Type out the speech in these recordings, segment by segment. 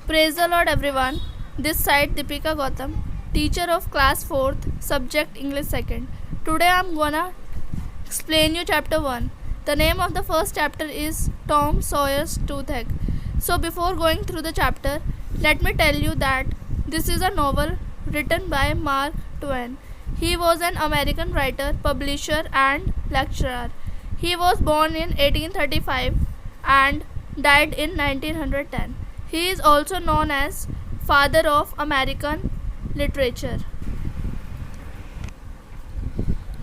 Praise the Lord everyone. This side Deepika Gautam, teacher of class 4th, subject English 2nd. Today I am gonna explain you chapter 1. The name of the first chapter is Tom Sawyer's Toothache. So before going through the chapter, let me tell you that this is a novel written by Mark Twain. He was an American writer, publisher and lecturer. He was born in 1835 and died in 1910. He is also known as father of American literature.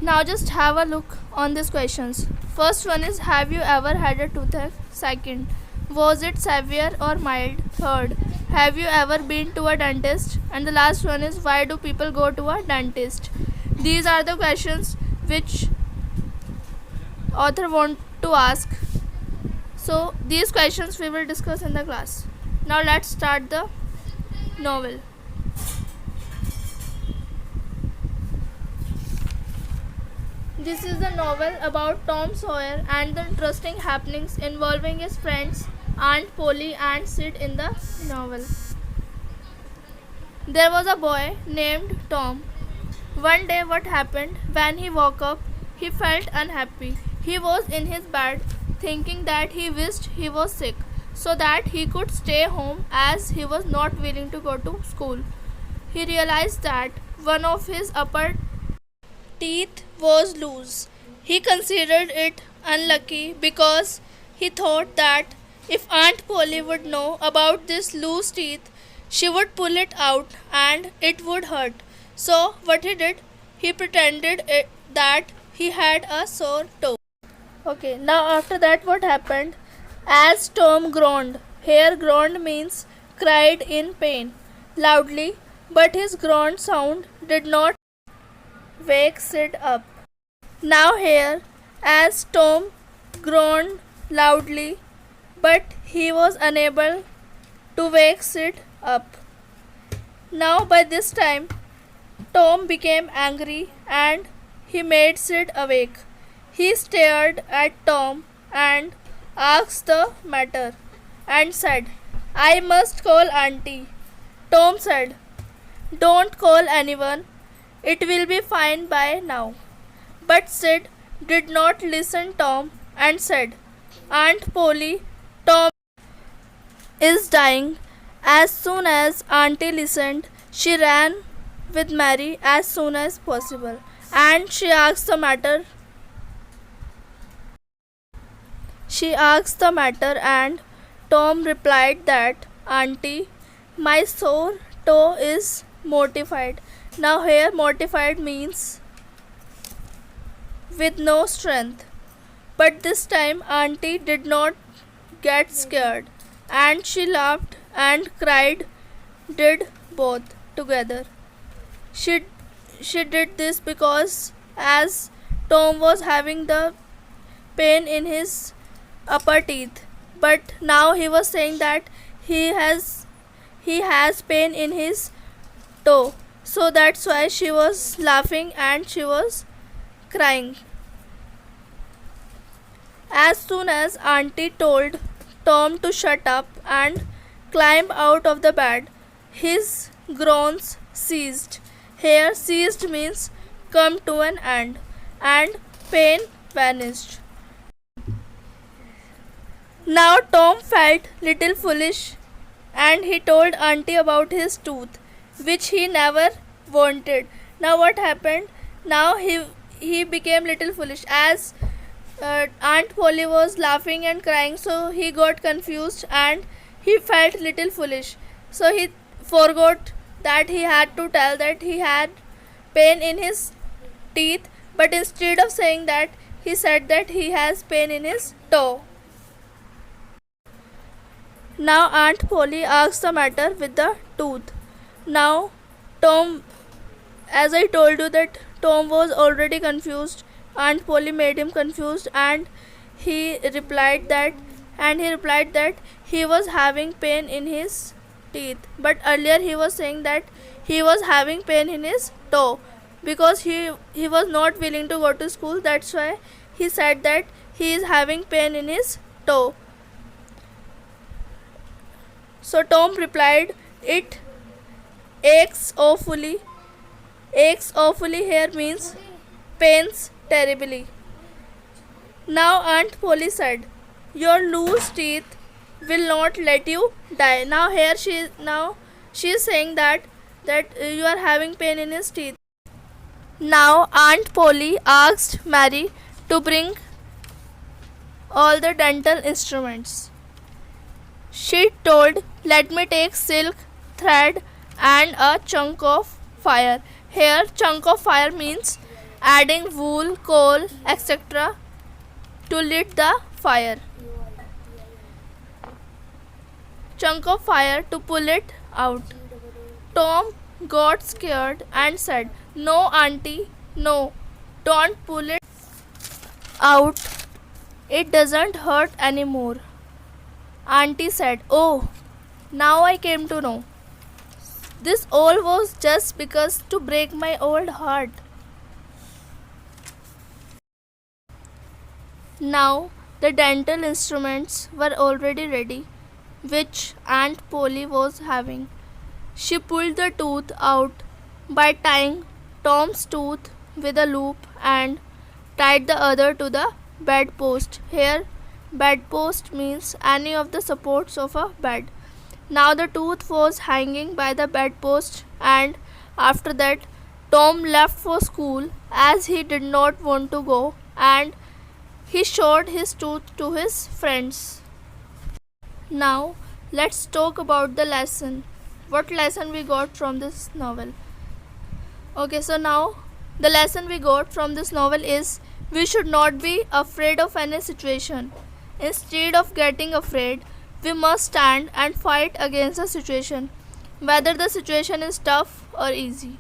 Now just have a look on these questions. First one is, have you ever had a toothache? Second, was it severe or mild? Third, have you ever been to a dentist? And the last one is, why do people go to a dentist? These are the questions which author want to ask. So these questions we will discuss in the class. Now let's start the novel. This is a novel about Tom Sawyer and the interesting happenings involving his friends Aunt Polly and Sid in the novel. There was a boy named Tom. One day what happened, when he woke up, he felt unhappy. He was in his bed thinking that he wished he was sick so that he could stay home as he was not willing to go to school. He realized that one of his upper teeth was loose. He considered it unlucky because he thought that if Aunt Polly would know about this loose teeth, she would pull it out and it would hurt. So what he did, he pretended that he had a sore toe. Okay, now after that what happened? As Tom groaned, here groaned means cried in pain, loudly, but his groan sound did not wake Sid up. Now here, as Tom groaned loudly, but he was unable to wake Sid up. Now by this time, Tom became angry and he made Sid awake. He stared at Tom and asked the matter and said, I must call Auntie. Tom said, don't call anyone. It will be fine by now. But Sid did not listen Tom and said, Aunt Polly, Tom is dying. As soon as Auntie listened, she ran with Mary as soon as possible and she asked the matter and Tom replied that, Auntie, my sore toe is mortified. Now here mortified means with no strength. But this time Auntie did not get scared and she laughed and cried, did both together. She did this because as Tom was having the pain in his upper teeth, but now he was saying that he has pain in his toe, so that's why she was laughing and she was crying. As soon as Auntie told Tom to shut up and climb out of the bed, his groans ceased. Here ceased means come to an end and pain vanished. Now Tom felt little foolish and he told Auntie about his tooth, which he never wanted. Now what happened? Now he became little foolish as Aunt Polly was laughing and crying, so he got confused and he felt little foolish. So he forgot that he had to tell that he had pain in his teeth, but instead of saying that, he said that he has pain in his toe. Now Aunt Polly asked the matter with the tooth. Now Tom, as I told you that Tom was already confused, Aunt Polly made him confused and he replied that he was having pain in his teeth. But earlier he was saying that he was having pain in his toe because he was not willing to go to school. That's why he said that he is having pain in his toe. So Tom replied, "It aches awfully." Aches awfully here means pains terribly. Now Aunt Polly said, "Your loose teeth will not let you die." She is saying that you are having pain in his teeth. Now Aunt Polly asked Mary to bring all the dental instruments. She told, "Let me take silk thread and a chunk of fire." Here, chunk of fire means adding wool, coal, etc. to lit the fire. Chunk of fire to pull it out. Tom got scared and said, "No, Auntie, no, don't pull it out. It doesn't hurt anymore." Auntie said, "Oh, now I came to know. This all was just because to break my old heart." Now the dental instruments were already ready, which Aunt Polly was having. She pulled the tooth out by tying Tom's tooth with a loop and tied the other to the bedpost. Here, bedpost means any of the supports of a bed. Now the tooth was hanging by the bedpost, and after that, Tom left for school as he did not want to go, and he showed his tooth to his friends. Now, let's talk about the lesson. What lesson we got from this novel? Okay, so now the lesson we got from this novel is we should not be afraid of any situation. Instead of getting afraid, we must stand and fight against the situation, whether the situation is tough or easy.